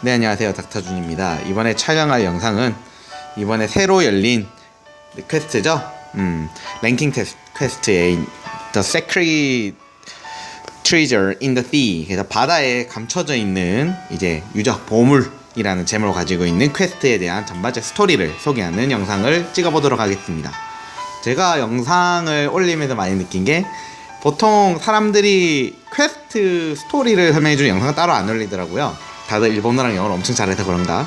네, 안녕하세요. 닥터준입니다. 이번에 촬영할 영상은 이번에 새로 열린 퀘스트죠. 랭킹 퀘스트의 The Secret Treasure in the Sea. 그래서 바다에 감춰져 있는 이제 유적 보물이라는 제목을 가지고 있는 퀘스트에 대한 전반적 스토리를 소개하는 영상을 찍어보도록 하겠습니다. 제가 영상을 올리면서 많이 느낀 게 보통 사람들이 퀘스트 스토리를 설명해주는 영상을 따로 안 올리더라고요. 다들 일본어랑 영어를 엄청 잘해서 그런가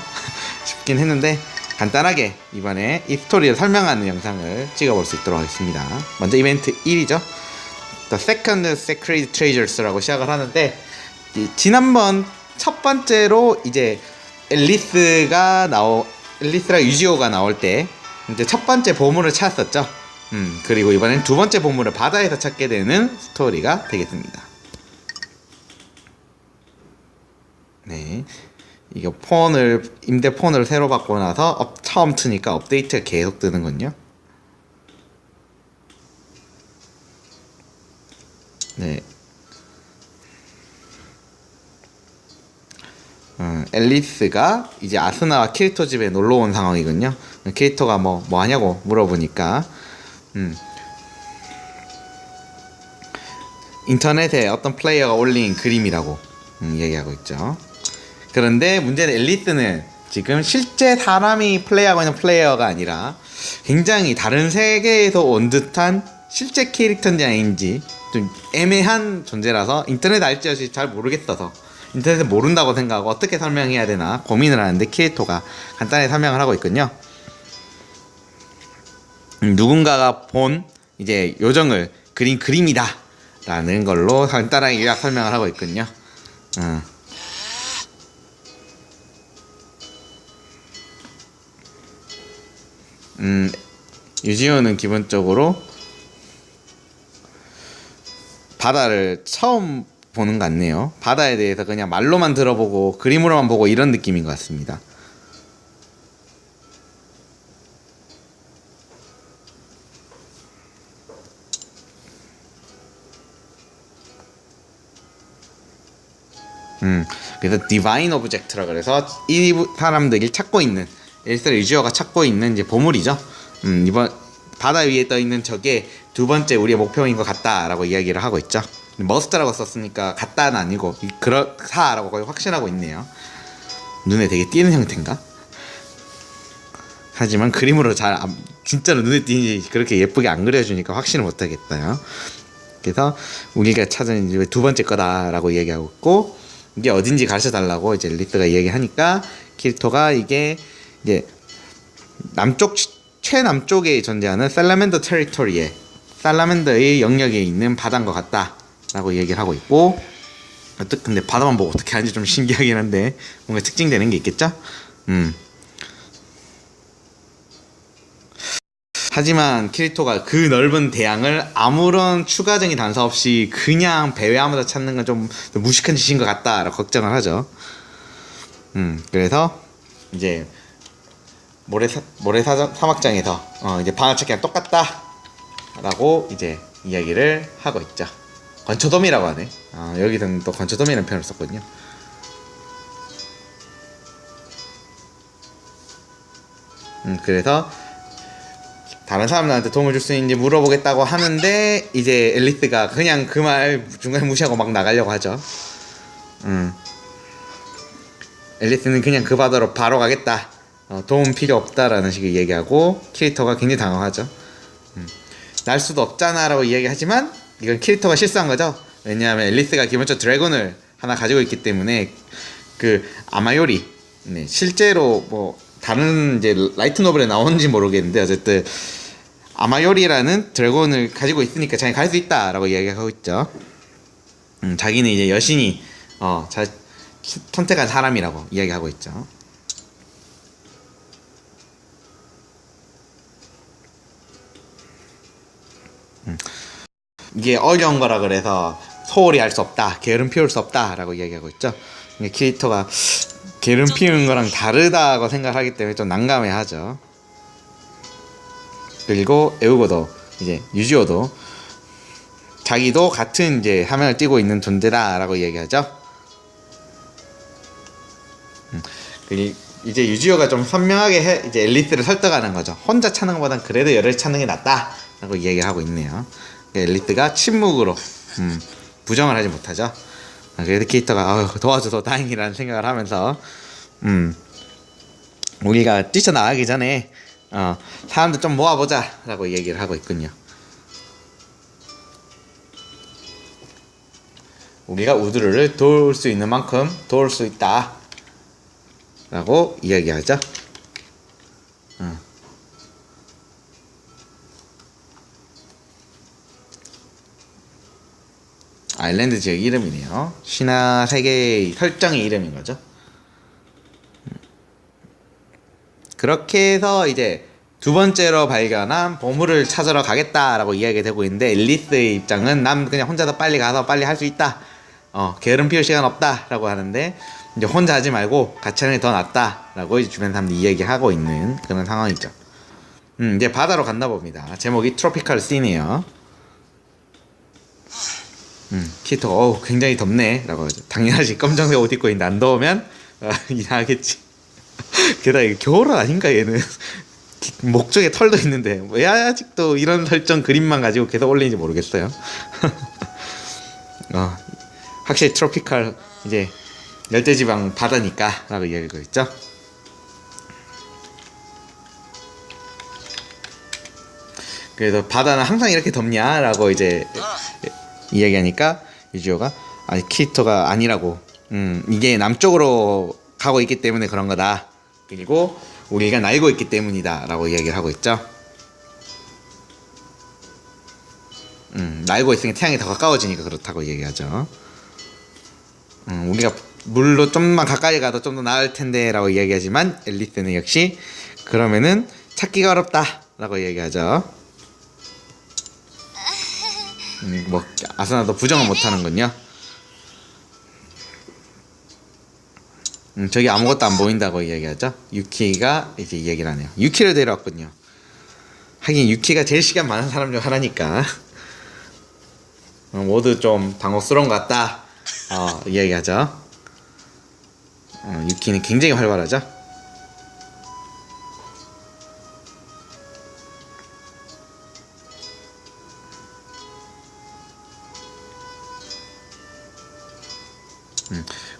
싶긴 했는데 간단하게 이번에 이 스토리를 설명하는 영상을 찍어볼 수 있도록 하겠습니다. 먼저 이벤트 1이죠. The Second Secret Treasures라고 시작을 하는데 지난번 첫 번째로 이제 앨리스랑 유지오가 나올 때 이제 첫 번째 보물을 찾았었죠. 그리고 이번엔 두 번째 보물을 바다에서 찾게 되는 스토리가 되겠습니다. 네, 이거 임대폰을 새로 받고 나서 처음 트니까 업데이트가 계속 뜨는군요. 네. 앨리스가 이제 아스나와 키리토 집에 놀러 온 상황이군요. 키리토가 뭐 하냐고 물어보니까 인터넷에 어떤 플레이어가 올린 그림이라고 얘기하고 있죠. 그런데 문제는 앨리스는 지금 실제 사람이 플레이하고 있는 플레이어가 아니라 굉장히 다른 세계에서 온 듯한 실제 캐릭터인지 아닌지 좀 애매한 존재라서 인터넷 알지 잘 모르겠어서 인터넷을 모른다고 생각하고 어떻게 설명해야 되나 고민을 하는데 키리토가 간단히 설명을 하고 있군요. 누군가가 본 이제 요정을 그린 그림이다 라는 걸로 간단하게 요약 설명을 하고 있군요. 유지호는 기본적으로 바다를 처음 보는 것 같네요. 바다에 대해서 그냥 말로만 들어보고 그림으로만 보고 이런 느낌인 것 같습니다. 그래서 디바인 오브젝트라 그래서 이 사람들이 찾고 있는 엘리스랑 유지어가 찾고 있는 이제 보물이죠. 이번 바다 위에 떠 있는 저게 두 번째 우리의 목표인 것 같다라고 이야기를 하고 있죠. 머스트라고 썼으니까 같다는 아니고 그렇다라고 거의 확신하고 있네요. 눈에 되게 띄는 형태인가? 하지만 그림으로 진짜로 눈에 띄는지 그렇게 예쁘게 안 그려주니까 확신을 못하겠어요. 그래서 우리가 찾은 이제 두 번째 거다라고 얘기하고 있고 이게 어딘지 가르쳐 달라고 이제 리스가 얘기하니까 키리토가 이게 이제 최남쪽에 존재하는 살라멘더 테리토리에 살라멘더의 영역에 있는 바다인 것 같다라고 얘기를 하고 있고 근데 바다만 보고 어떻게 하는지 좀 신기하긴 한데 뭔가 특징되는 게 있겠죠? 하지만 키리토가 그 넓은 대양을 아무런 추가적인 단서 없이 그냥 배회하면서 찾는 건 좀 무식한 짓인 것 같다라고 걱정을 하죠. 그래서 이제 사막장에서 이제 바다 찾기랑 똑같다라고 이제 이야기를 하고 있죠. 건초돔이라고 하네. 여기서는 또 건초돔이라는 표현을 썼거든요. 그래서 다른 사람들한테 도움을 줄 수 있는지 물어보겠다고 하는데 이제 앨리스가 그냥 그 말 중간에 무시하고 막 나가려고 하죠. 앨리스는 그냥 그 바다로 바로 가겠다. 도움 필요 없다라는 식의 얘기하고 키리토가 굉장히 당황하죠. 날 수도 없잖아 라고 이야기하지만 이건 키리토가 실수한 거죠. 왜냐하면 앨리스가 기본적으로 드래곤을 하나 가지고 있기 때문에 그 아마요리 실제로 뭐 다른 이제 라이트 노블에 나오는지 모르겠는데 어쨌든 아마요리라는 드래곤을 가지고 있으니까 자기 갈 수 있다라고 이야기하고 있죠. 자기는 이제 여신이 선택한 사람이라고 이야기하고 있죠. 이게 어려운 거라 그래서 소홀히 할 수 없다, 게으름 피울 수 없다라고 이야기하고 있죠. 키리토가 게으름 피우는 거랑 다르다고 생각하기 때문에 좀 난감해하죠. 그리고 에우고도 이제 유지오도 자기도 같은 이제 화면을 띄고 있는 존재다라고 얘기하죠. 그리고 이제 유지호가 좀 선명하게 이제 앨리스를 설득하는 거죠. 혼자 찾는 것보단 그래도 여럿이 찾는 게 낫다라고 이야기를 하고 있네요. 앨리스가 침묵으로 부정을 하지 못하죠. 그래도 키토가 도와줘서 다행이라는 생각을 하면서 우리가 뛰쳐나가기 전에 사람들 좀 모아보자 라고 얘기를 하고 있군요. 우리가 우드르를 도울 수 있는 만큼 도울 수 있다 라고 이야기하죠. 아일랜드 지역 이름이네요. 신화 세계의 설정의 이름인 거죠. 그렇게 해서 이제 두 번째로 발견한 보물을 찾으러 가겠다라고 이야기가 되고 있는데, 앨리스의 입장은 난 그냥 혼자서 빨리 가서 빨리 할 수 있다. 게으름 피울 시간 없다라고 하는데, 이제 혼자 하지 말고 같이 하는 게 더 낫다라고 이제 주변 사람들이 이야기하고 있는 그런 상황이죠. 이제 바다로 갔나 봅니다. 제목이 트로피컬 씬이에요. 키토가 굉장히 덥네 라고 하죠. 당연하지, 검정색 옷 입고 있는데 안 더우면 이상하겠지. 게다가 이게 겨울은 아닌가 얘는. 목쪽에 털도 있는데 왜 아직도 이런 설정 그림만 가지고 계속 올리는지 모르겠어요. 확실히 트로피컬 이제 열대지방 바다니까 라고 이야기하고 있죠. 그래서 바다는 항상 이렇게 덥냐 라고 이제 이야기하니까 유지호가 아니 키토가 아니라고, 이게 남쪽으로 가고 있기 때문에 그런 거다. 그리고 우리가 날고 있기 때문이다 라고 이야기를 하고 있죠. 날고 있으니 태양이 더 가까워지니까 그렇다고 얘기하죠. 우리가 물로 좀만 가까이 가도 좀 더 나을 텐데 라고 이야기하지만, 앨리스는 역시 그러면은 찾기가 어렵다 라고 얘기하죠. 뭐 아스나도 부정을 못하는군요. 저기 아무것도 안 보인다고 이야기하죠. 유키가 이제 이야기를 하네요. 유키를 데려왔군요. 하긴 유키가 제일 시간 많은 사람 중 하나니까 모두 좀 당혹스러운 것 같다 이야기하죠. 유키는 굉장히 활발하죠.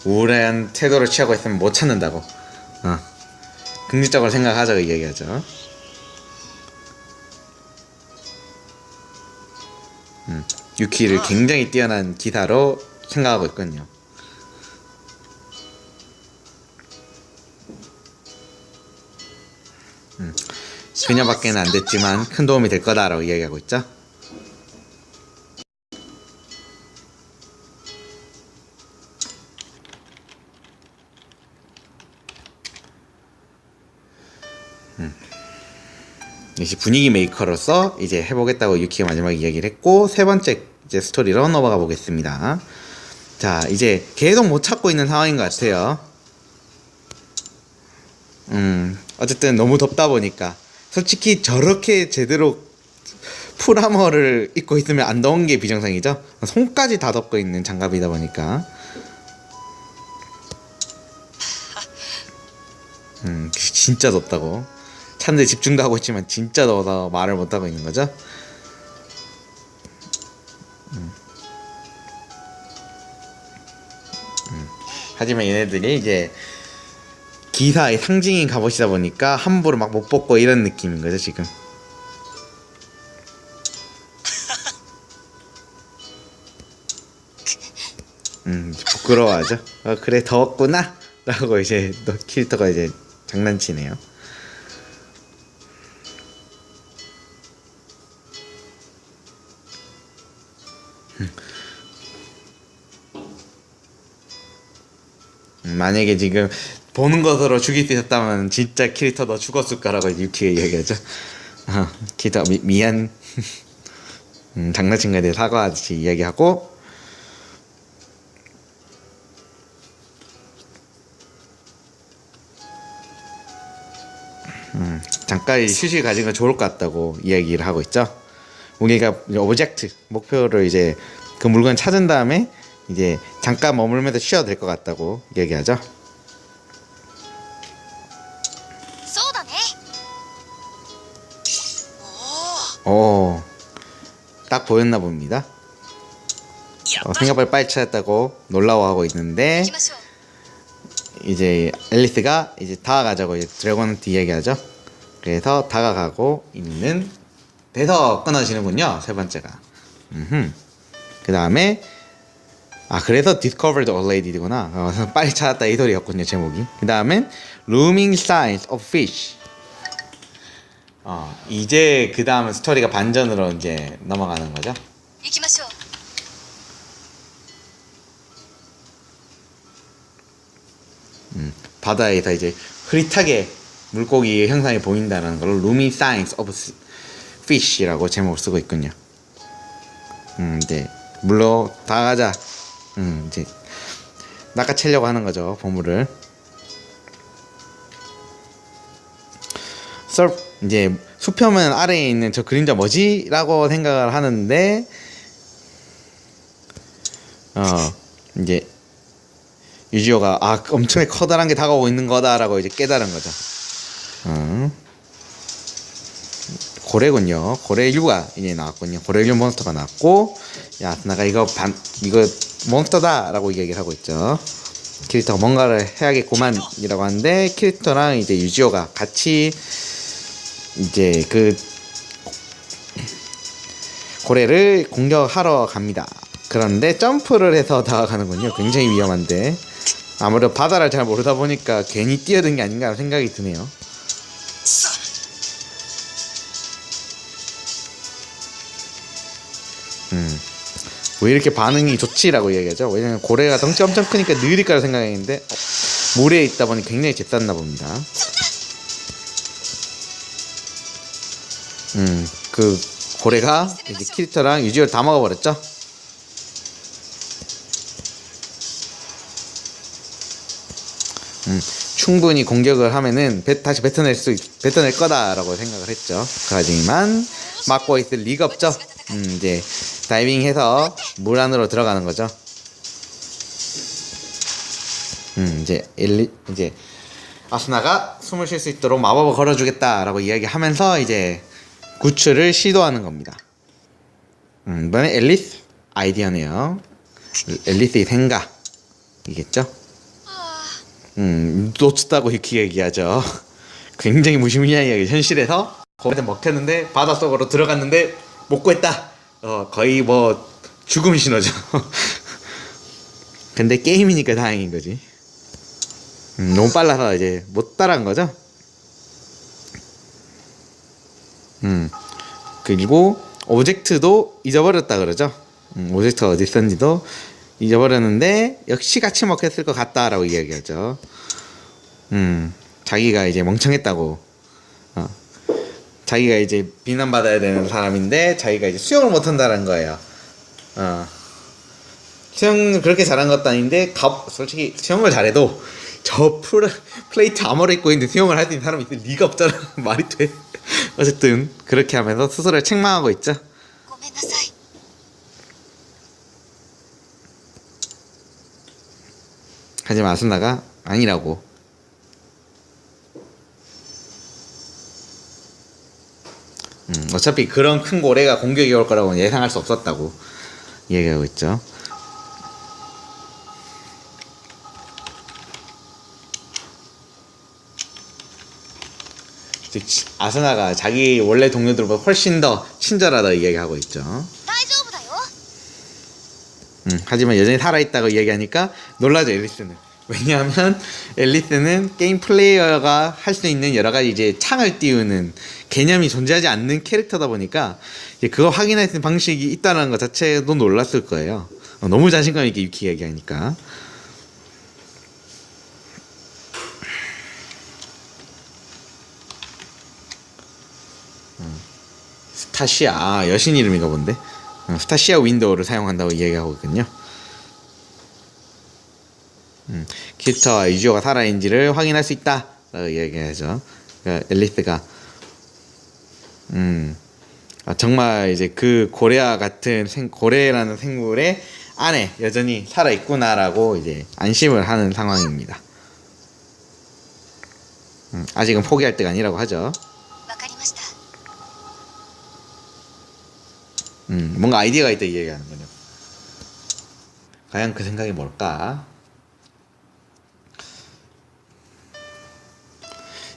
우울한 태도를 취하고 있으면 못 찾는다고. 긍정적으로 생각하자고 얘기하죠. 유키를 굉장히 뛰어난 기사로 생각하고 있군요. 그녀밖에는 안 됐지만 큰 도움이 될 거다라고 이야기하고 있죠. 역시 분위기 메이커로서 이제 해보겠다고 유키가 마지막에 이야기를 했고, 세 번째 이제 스토리로 넘어가 보겠습니다. 자, 이제 계속 못 찾고 있는 상황인 것 같아요. 어쨌든 너무 덥다 보니까, 솔직히 저렇게 제대로 풀아머를 입고 있으면 안 더운 게 비정상이죠. 손까지 다 덮고 있는 장갑이다 보니까 진짜 덥다고. 찾는데 집중도 하고 있지만 진짜 더워서 말을 못하고 있는 거죠. 하지만 얘네들이 이제 기사의 상징인 갑옷이다 보니까 함부로 막 못 벗고 이런 느낌인 거죠 지금. 부끄러워하죠. 그래 더웠구나 라고 이제 너 캐릭터가 이제 장난치네요. 만약에 지금 보는 것으로 죽일 수 있었다면 진짜 캐릭터 너 죽었을까라고 유키가 이야기하죠. 캐릭터 미안. 장난친 거에 대해 사과하듯이 이야기하고, 잠깐 휴식을 가진 건 좋을 것 같다고 이야기를 하고 있죠. 우리가 오브젝트 목표를 이제 그 물건 찾은 다음에 이제 잠깐 머물면서 쉬어도 될 것 같다고 얘기하죠. 딱 보였나 봅니다. 생각보다 빨리 찾았다고 놀라워하고 있는데, 이제 앨리스가 이제 다가가자고 이제 드래곤한테 이야기하죠. 그래서 다가가고 있는 돼서 끊어지는군요. 세 번째가. 그 다음에 그래서 Discovered a Lady구나. 빨리 찾았다 이 소리였군요, 제목이. 그 다음엔 Looming Signs of Fish. 이제 그 다음 스토리가 반전으로 이제 넘어가는 거죠. 바다에서 이제 흐릿하게 물고기의 형상이 보인다는 걸 Looming Signs of Fish라고 제목을 쓰고 있군요. 이제 물로 다가가자. 이제 낚아채려고 하는 거죠, 보물을. 이제 수표면 아래에 있는 저 그림자 뭐지라고 생각을 하는데, 이제 유지호가 엄청 커다란 게 다가오고 있는 거다라고 이제 깨달은 거죠. 고래군요. 고래류가 이제 나왔군요. 고래류 몬스터가 나왔고, 야, 나가 이거 몬스터다라고 얘기를 하고 있죠. 키리토가 뭔가를 해야겠구만이라고 하는데, 키리토랑 이제 유지호가 같이 이제 그 고래를 공격하러 갑니다. 그런데 점프를 해서 다가가는군요. 굉장히 위험한데, 아무래도 바다를 잘 모르다 보니까 괜히 뛰어든 게 아닌가 생각이 드네요. 왜 이렇게 반응이 좋지라고 얘기하죠. 왜냐면 고래가 덩치 엄청 크니까 느릴 거라 생각했는데 물에 있다 보니 굉장히 잽쌌나 봅니다. 그 고래가 이제 키리토랑 유지를 다 먹어버렸죠. 충분히 공격을 하면은 다시 뱉어낼 거다라고 생각을 했죠. 하지만 막고 있을 리가 없죠. 이제 다이빙해서 물 안으로 들어가는 거죠. 이제 아스나가 숨을 쉴 수 있도록 마법을 걸어주겠다라고 이야기하면서 이제 구출을 시도하는 겁니다. 이번에 앨리스 아이디어네요. 앨리스의 생각이겠죠. 놓쳤다고 이렇게 얘기하죠. 굉장히 무시무시한 이야기. 현실에서 거기서 먹혔는데 바닷속으로 들어갔는데 못 구했다. 거의 뭐 죽음 신호죠. 근데 게임이니까 다행인 거지. 너무 빨라서 이제 못 따라한 거죠. 그리고 오브젝트도 잊어버렸다 그러죠. 오브젝트가 어디 있었는지도 잊어버렸는데 역시 같이 먹혔을 것 같다라고 이야기하죠. 자기가 이제 멍청했다고. 자기가 이제 비난받아야 되는 사람인데 자기가 이제 수영을 못한다는 거예요. 수영 그렇게 잘한 것도 아닌데 솔직히 수영을 잘해도 저 플레이트 아머를 입고 있는데 수영을 할 수 있는 사람이 있을 리가 없잖아. 말이 돼? 어쨌든 그렇게 하면서 스스로를 책망하고 있죠. 하지만 아스나가 아니라고. 어차피 그런 큰 고래가 공격이 올 거라고 예상할 수 없었다고 얘기하고 있죠. 즉 아스나가 자기 원래 동료들보다 훨씬 더 친절하다고 이야기하고 있죠. 하지만 여전히 살아있다고 얘기하니까 놀라죠, 앨리스는. 왜냐하면 앨리스는 게임 플레이어가 할 수 있는 여러 가지 이제 창을 띄우는 개념이 존재하지 않는 캐릭터다 보니까 이제 그거 확인할 수 있는 방식이 있다는 것 자체도 놀랐을 거예요. 너무 자신감 있게 유키 얘기하니까. 스타시아, 여신 이름인가 본데. 스타시아 윈도우를 사용한다고 이야기하고 있거든요. 키리토와 유지호가 살아있는지를 확인할 수 있다 라고 이야기하죠. 그러니까 앨리스가 정말 이제 그 고래와 같은 고래라는 생물의 안에 여전히 살아있구나라고 이제 안심을 하는 상황입니다. 아직은 포기할 때가 아니라고 하죠. 뭔가 아이디어가 있다 이 얘기하는 거죠. 과연 그 생각이 뭘까?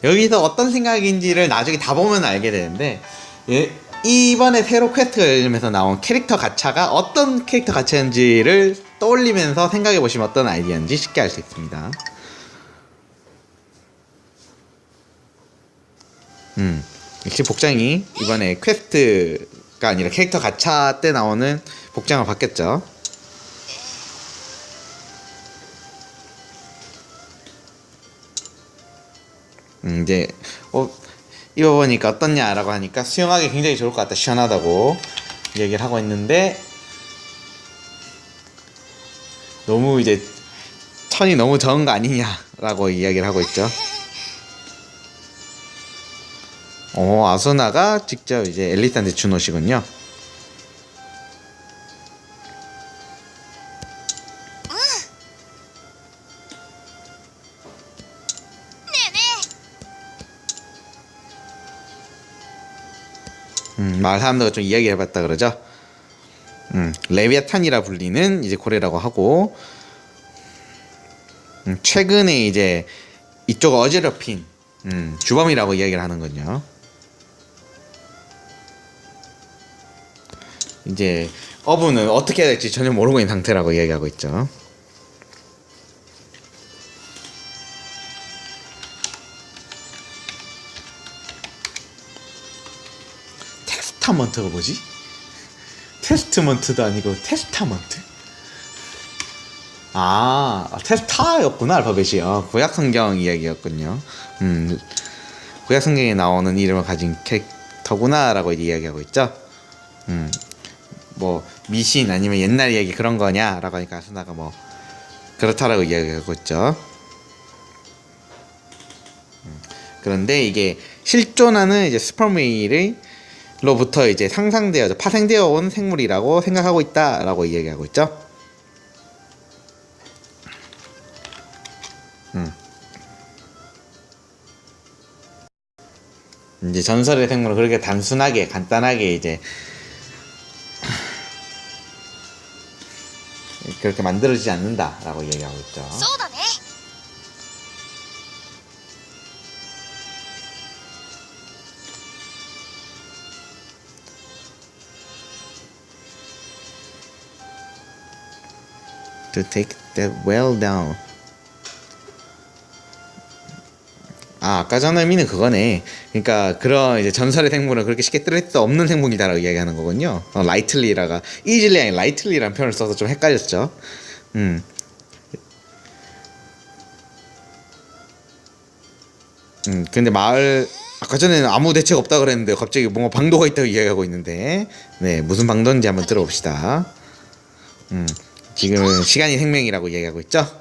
여기서 어떤 생각인지를 나중에 다 보면 알게 되는데, 이번에 새로 퀘스트가 열리면서 나온 캐릭터 가차가 어떤 캐릭터 가차인지를 떠올리면서 생각해 보시면 어떤 아이디어인지 쉽게 알 수 있습니다. 역시 복장이 이번에 퀘스트가 아니라 캐릭터 가차 때 나오는 복장으로 바뀌었죠. 이제 입어보니까 어떻냐라고 하니까 수영하기 굉장히 좋을 것 같다, 시원하다고 얘기를 하고 있는데, 너무 이제 천이 너무 적은 거 아니냐라고 이야기를 하고 있죠. 아수나가 직접 이제 앨리스한테 준 옷이군요. 마을 사람들과 좀 이야기해봤다 그러죠. 레비아탄이라 불리는 이제 고래라고 하고, 최근에 이제 이쪽 어지럽힌 주범이라고 이야기를 하는군요. 이제 어부는 어떻게 해야 될지 전혀 모르고 있는 상태라고 이야기하고 있죠. 테스타먼트가 뭐지? 테스트먼트도 아니고 테스타먼트? 테스타였구나, 알파벳이. 구약 성경 이야기였군요. 구약 성경에 나오는 이름을 가진 캐릭터구나라고 이야기하고 있죠. 뭐 미신 아니면 옛날 이야기 그런 거냐라고 하니까 아스나가 뭐 그렇다라고 이야기하고 있죠. 그런데 이게 실존하는 이제 스퍼메이로부터 이제 파생되어 온 생물이라고 생각하고 있다라고 이야기하고 있죠. 이제 전설의 생물은 그렇게 단순하게 간단하게 이제 그렇게 만들어지지 않는다라고 얘기하고 있죠. To take that whale down. 아까 전 의미는 그거네. 그러니까 그런 이제 전설의 생물은 그렇게 쉽게 뜰 수 없는 생물이다라고 이야기하는 거군요. 라이틀리라가 이질리 아닌 라이틀리라는 표현을 써서 좀 헷갈렸죠. 근데 마을 아까 전에는 아무 대책 없다 그랬는데 갑자기 뭔가 방도가 있다고 이야기하고 있는데, 네, 무슨 방도인지 한번 들어봅시다. 지금은 시간이 생명이라고 이야기하고 있죠.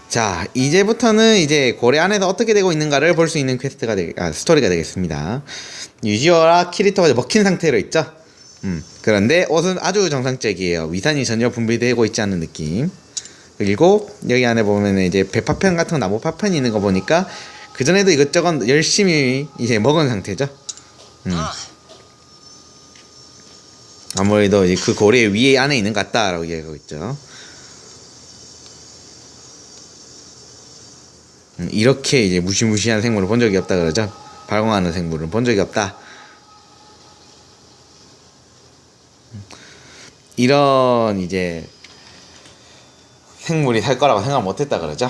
자, 이제부터는 이제 고래 안에서 어떻게 되고 있는가를 볼 수 있는 스토리가 되겠습니다. 유지어와 키리토가 먹힌 상태로 있죠. 그런데 옷은 아주 정상적이에요. 위산이 전혀 분비되고 있지 않은 느낌. 그리고 여기 안에 보면 이제 배 파편 같은 거, 나무 파편이 있는 거 보니까 그 전에도 이것저것 열심히 이제 먹은 상태죠. 아무래도 이제 그 고래 위에 안에 있는 것 같다라고 얘기하고 있죠. 이렇게 이제 무시무시한 생물을 본 적이 없다 그러죠. 발광하는 생물은 본 적이 없다. 이런 이제 생물이 살 거라고 생각 못했다 그러죠.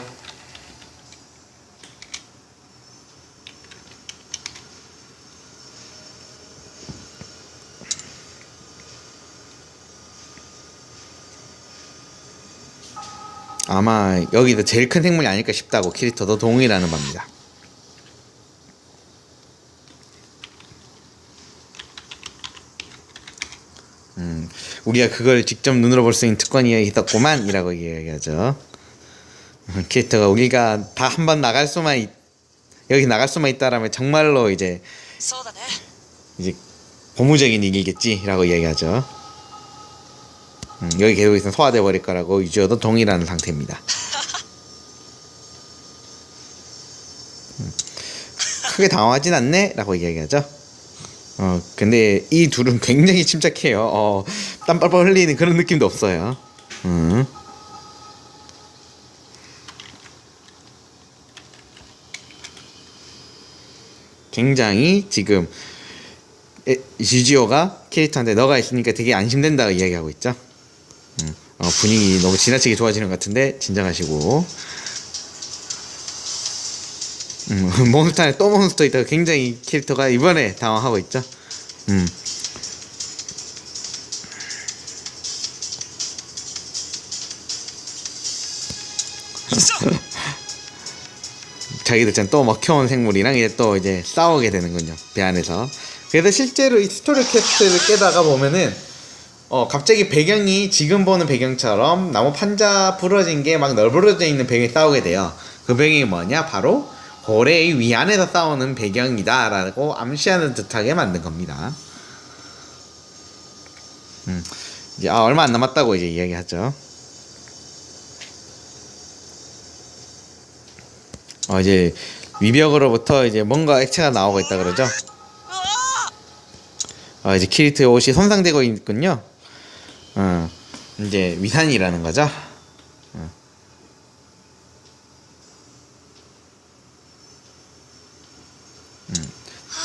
아마 여기도 제일 큰 생물이 아닐까 싶다고 키리토도 동의라는 겁니다. 우리가 그걸 직접 눈으로 볼 수 있는 특권이 있었구만 이라고 이야기하죠. 키리토가 우리가 다 한번 여기 나갈 수만 있다라면 정말로 이제 고무적인 일이겠지라고 이야기하죠. 여기 계속 있으면 소화돼 버릴 거라고 유지어도 동일한 상태입니다. 크게 당황하진 않네? 라고 이야기하죠. 근데 이 둘은 굉장히 침착해요. 땀 뻘뻘 흘리는 그런 느낌도 없어요. 굉장히 지금 유지오가 캐릭터한테 너가 있으니까 되게 안심된다고 이야기하고 있죠. 분위기 너무 지나치게 좋아지는 것 같은데 진정하시고. 몬스터 안에 또 몬스터 있다가 굉장히 캐릭터가 이번에 당황하고 있죠. 자기들처럼 또 먹혀온 생물이랑 이제 또 이제 싸우게 되는군요. 배 안에서. 그래서 실제로 이 스토리 퀘스트를 깨다가 보면은 갑자기 배경이 지금 보는 배경처럼 나무 판자 부러진 게 막 널브러져 있는 배경이 싸우게 돼요. 그 배경이 뭐냐? 바로 고래의 위안에서 싸우는 배경이다 라고 암시하는 듯하게 만든 겁니다. 이제 얼마 안 남았다고 이제 이야기하죠. 이제 위벽으로부터 이제 뭔가 액체가 나오고 있다 그러죠. 이제 키리트의 옷이 손상되고 있군요. 이제 위산이라는 거죠.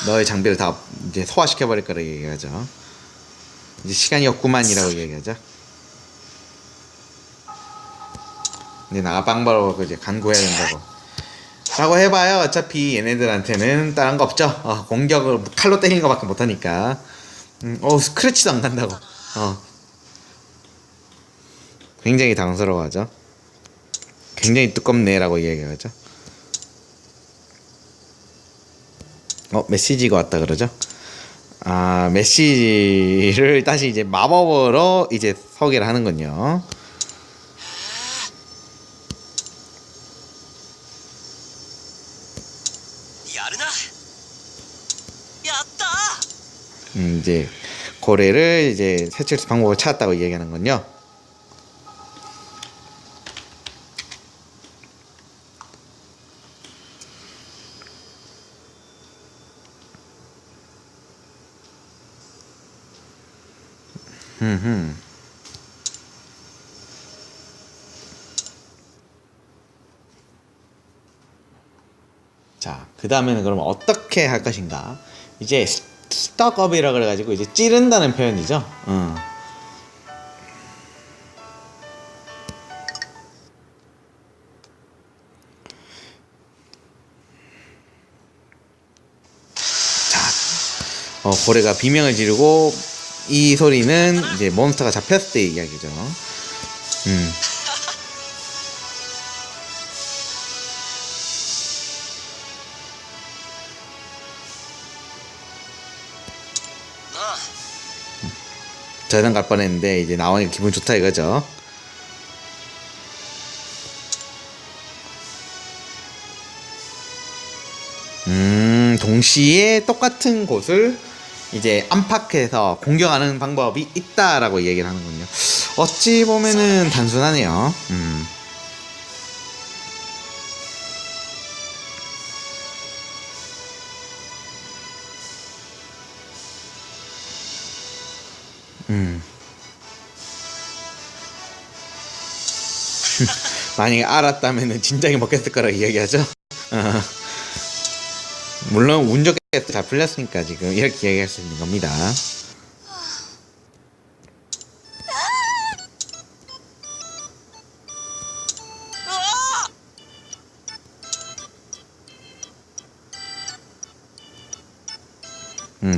너의 장비를 다 이제 소화시켜 버릴 거라 얘기하죠. 이제 시간이 없구만이라고 얘기하죠. 이제 나가 빵바로 이제 간구해야 된다고. 라고 해봐요. 어차피 얘네들한테는 다른 거 없죠. 공격을 칼로 때리는 거밖에 못하니까. 스크래치도 안 간다고. 굉장히 당황스러워하죠. 굉장히 두껍네라고 이야기하죠. 메시지가 왔다 그러죠. 메시지를 다시 이제 마법으로 이제 소개를 하는군요. 이제 고래를 이제 해칠 수 방법을 찾았다고 얘기하는군요. 자, 그 다음에는 그럼 어떻게 할 것인가? 이제 스톡업이라 그래가지고 이제 찌른다는 표현이죠. 자, 고래가 비명을 지르고 이 소리는 이제 몬스터가 잡혔을 때 이야기죠. 저장 갈 뻔했는데 이제 나오니까 기분 좋다 이거죠. 동시에 똑같은 곳을 이제 안팎에서 공격하는 방법이 있다라고 얘기를 하는군요. 어찌 보면은 단순하네요. 만약에 알았다면은 진작에 먹겠을 거라고 이야기하죠. 물론 운 좋게 잘 풀렸으니까 지금 이렇게 이야기할 수 있는 겁니다.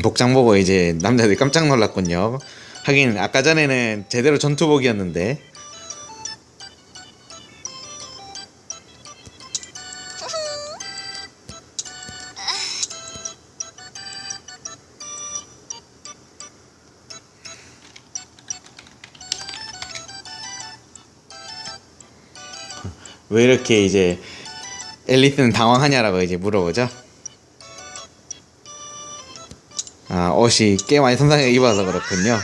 복장 보고 이제 남자들이 깜짝 놀랐군요. 하긴 아까 전에는 제대로 전투복이었는데. 왜 이렇게 이제 앨리스는 당황하냐라고 이제 물어보죠. 옷이 꽤 많이 손상을 입어서 그렇군요.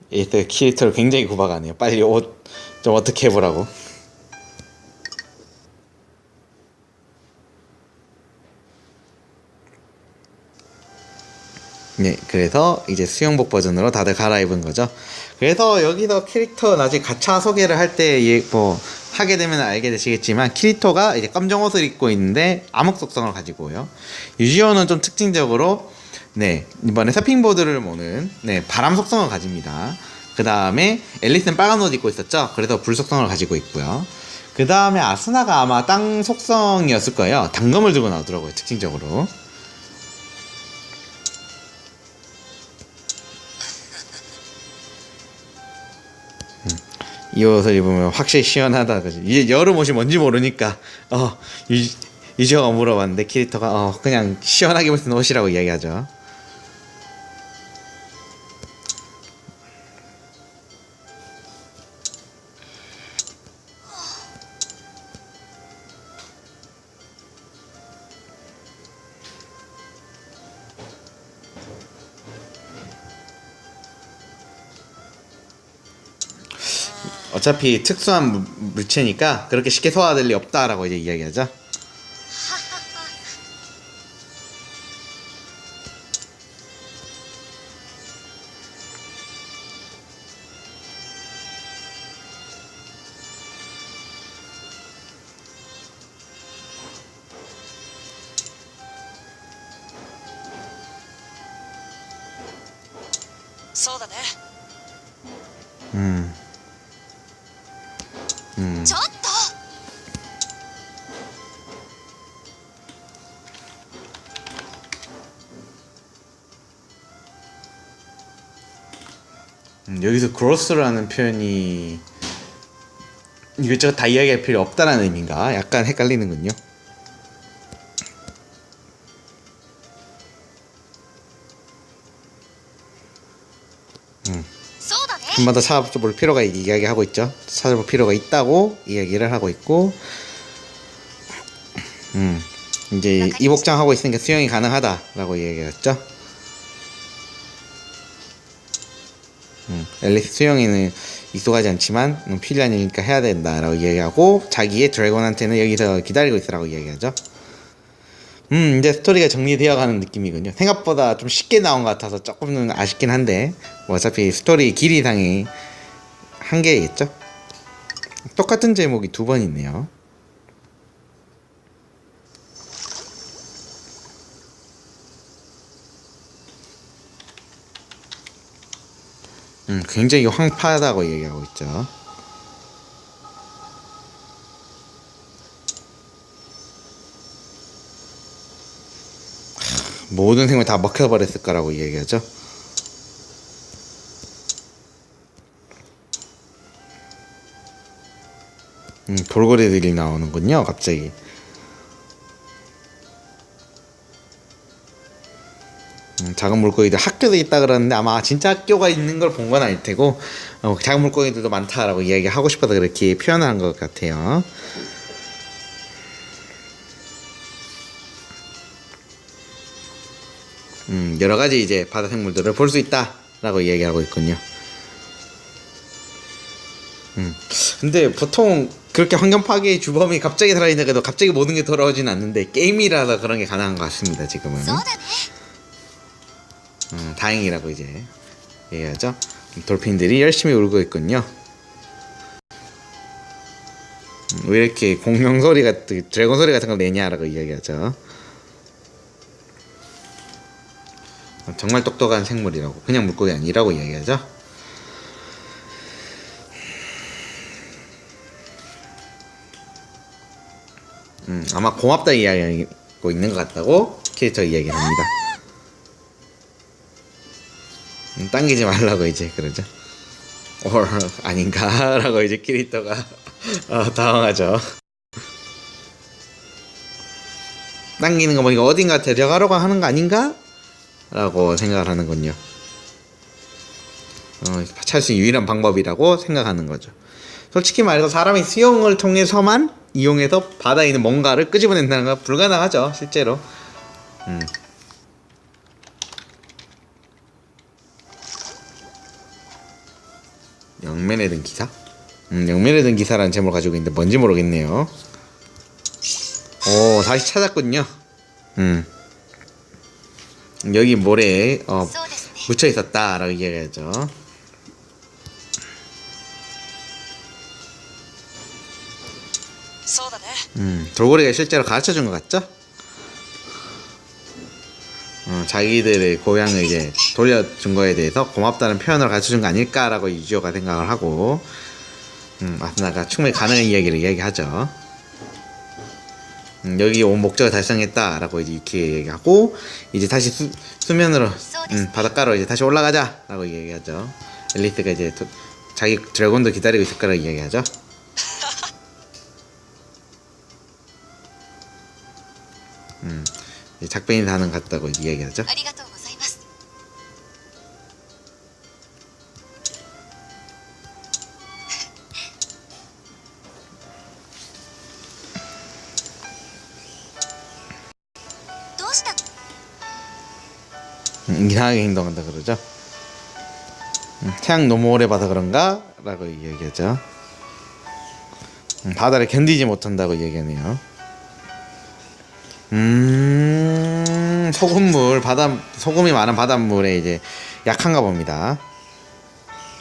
이때 캐릭터를 굉장히 구박하네요. 빨리 옷 좀 어떻게 해보라고. 네, 그래서 이제 수영복 버전으로 다들 갈아입은 거죠. 그래서 여기서 캐릭터 나중에 가차 소개를 할 때 뭐 하게 되면 알게 되시겠지만, 키리토가 이제 검정 옷을 입고 있는데 암흑 속성을 가지고요. 유지오는 좀 특징적으로 네, 이번에 서핑보드를 모는 네, 바람 속성을 가집니다. 그 다음에 앨리스는 빨간 옷 입고 있었죠. 그래서 불 속성을 가지고 있고요. 그 다음에 아스나가 아마 땅 속성이었을 거예요. 단검을 들고 나오더라고요, 특징적으로. 이 옷을 입으면 확실히 시원하다, 그지? 이제 여름 옷이 뭔지 모르니까 유지호가 물어봤는데 캐릭터가 그냥 시원하게 입을 수 있는 옷이라고 이야기하죠. 어차피 특수한 물체니까 그렇게 쉽게 소화될 리 없다라고 이제 이야기하죠. 음. ちょっと 여기서 그로스라는 표현이 이것저것 다 이야기할 필요 없다라는 의미인가? 약간 헷갈리는군요. 한 번 더 찾아볼 필요가 이야기하고 있죠. 찾아볼 필요가 있다고 이야기를 하고 있고, 이제 이 복장 하고 있으니까 수영이 가능하다라고 이야기했죠. 앨리스 수영이는 익숙하지 않지만 필요한 일이니까 해야 된다라고 이야기하고, 자기의 드래곤한테는 여기서 기다리고 있으라고 이야기하죠. 이제 스토리가 정리되어 가는 느낌이군요. 생각보다 좀 쉽게 나온 것 같아서 조금은 아쉽긴 한데, 뭐 어차피 스토리 길이상이 한계겠죠. 똑같은 제목이 두 번 있네요. 굉장히 황파하다고 얘기하고 있죠. 모든 생물 다 먹혀버렸을 거라고 얘기하죠. 돌고래들이 나오는군요, 갑자기. 작은 물고기들 학교도 있다 그러는데 아마 진짜 학교가 있는 걸 본 건 아닐 테고, 작은 물고기들도 많다라고 이야기하고 싶어서 그렇게 표현한 것 같아요. 여러 가지 이제 바다 생물들을 볼 수 있다라고 이야기하고 있군요. 근데 보통 그렇게 환경 파괴의 주범이 갑자기 살아있는데도 갑자기 모든 게 돌아오진 않는데, 게임이라서 그런 게 가능한 것 같습니다, 지금은. 다행이라고 이제 얘기하죠. 돌핀들이 열심히 울고 있군요. 왜 이렇게 공룡 소리 같은, 드래곤 소리 같은 걸 내냐라고 이야기하죠. 정말 똑똑한 생물이라고, 그냥 물고기 아니라고 이야기하죠. 아마 고맙다 이야기하고 있는 것 같다고 캐릭터 이야기를 합니다. 당기지 말라고 이제 그러죠. 아닌가? 라고 이제 캐릭터가 당황하죠. 당기는 거 보니까 어딘가 데려가려고 하는 거 아닌가? 라고 생각을 하는군요. 찾을 수 있는 유일한 방법이라고 생각하는 거죠. 솔직히 말해서 사람이 수영을 통해서만 이용해서 바다에 있는 뭔가를 끄집어낸다는 건 불가능하죠, 실제로. 영면에 든 기사? 영면에 든 기사라는 제목을 가지고 있는데 뭔지 모르겠네요. 오, 다시 찾았군요. 여기 모래에 묻혀 있었다라고 이야기하죠. 돌고래가 실제로 가르쳐 준 것 같죠? 자기들의 고향을 이제 돌려준 거에 대해서 고맙다는 표현을 가르쳐 준 거 아닐까라고 유지호가 생각을 하고, 아스나가 충분히 가능한 이야기를 이야기하죠. 여기 온 목적을 달성했다라고 이제 유키에 얘기하고, 이제 다시 수면으로, 바닷가로 이제 다시 올라가자라고 얘기하죠. 앨리스가 이제 자기 드래곤도 기다리고 있을 거라고 이야기하죠. 작변이 사는 같다고 이야기하죠. 이상하게 행동한다 그러죠. 태양 너무 오래 봐서 그런가? 라고 얘기하죠. 바다를 견디지 못한다고 얘기하네요. 소금이 많은 바닷물에 이제 약한가 봅니다.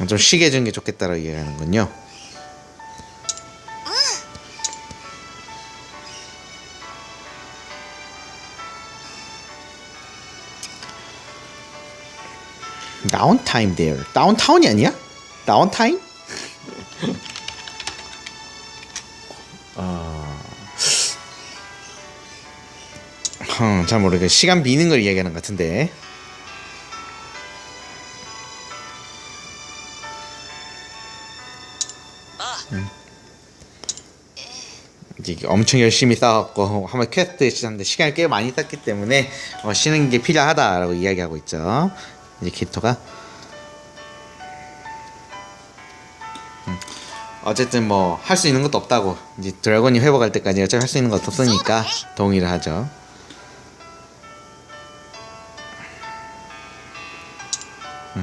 좀 쉬게 해주는 게 좋겠다라고 얘기하는군요. Downtime there. 다운타운이 아니야? 다운타임? 잘 모르겠어요. 시간 비는 걸 이야기하는 것 같은데. 이제 엄청 열심히 싸웠고 한번 퀘스트 시작하는데 시간을 꽤 많이 썼기 때문에 쉬는 게 필요하다라고 이야기하고 있죠. 이제 키토가 어쨌든 뭐 할 수 있는 것도 없다고, 이제 드래곤이 회복할 때까지 어차피 할 수 있는 것도 없으니까 동의를 하죠.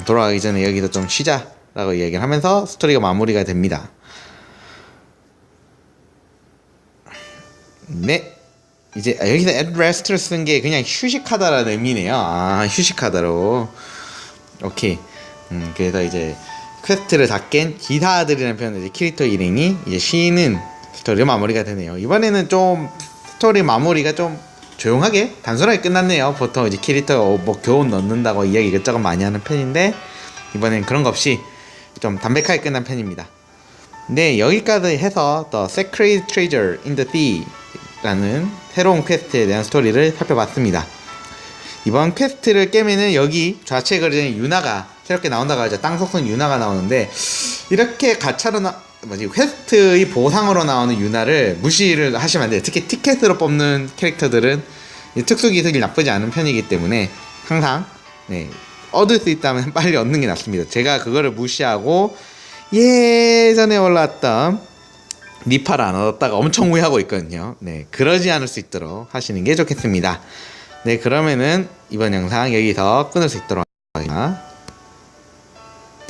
돌아가기 전에 여기서 좀 쉬자라고 얘기를 하면서 스토리가 마무리가 됩니다. 네, 이제 여기서 at rest를 쓴 게 그냥 휴식하다라는 의미네요. 휴식하다로. 오케이. 그래서 이제 퀘스트를 다 깬 기사들이라는 표현을 이제 키리토 일행이 이제 쉬는 스토리 마무리가 되네요. 이번에는 좀 스토리 마무리가 좀 조용하게 단순하게 끝났네요. 보통 이제 키리토가 뭐 교훈 넣는다고 이야기 이것저것 많이 하는 편인데 이번엔 그런 거 없이 좀 담백하게 끝난 편입니다. 네, 여기까지 해서 The Secret Treasure in the Sea 라는 새로운 퀘스트에 대한 스토리를 살펴봤습니다. 이번 퀘스트를 깨면은 여기 좌측에 그려진 유나가 새롭게 나온다고 하죠. 땅속성 유나가 나오는데, 이렇게 가차로 퀘스트의 보상으로 나오는 유나를 무시를 하시면 안 돼요. 특히 티켓으로 뽑는 캐릭터들은 특수 기술이 나쁘지 않은 편이기 때문에 항상 얻을 수 있다면 빨리 얻는 게 낫습니다. 제가 그거를 무시하고 예전에 올라왔던 니파를 안 얻었다가 엄청 후회하고 있거든요. 네, 그러지 않을 수 있도록 하시는 게 좋겠습니다. 네, 그러면은 이번 영상 여기서 끊을 수 있도록 하겠습니다.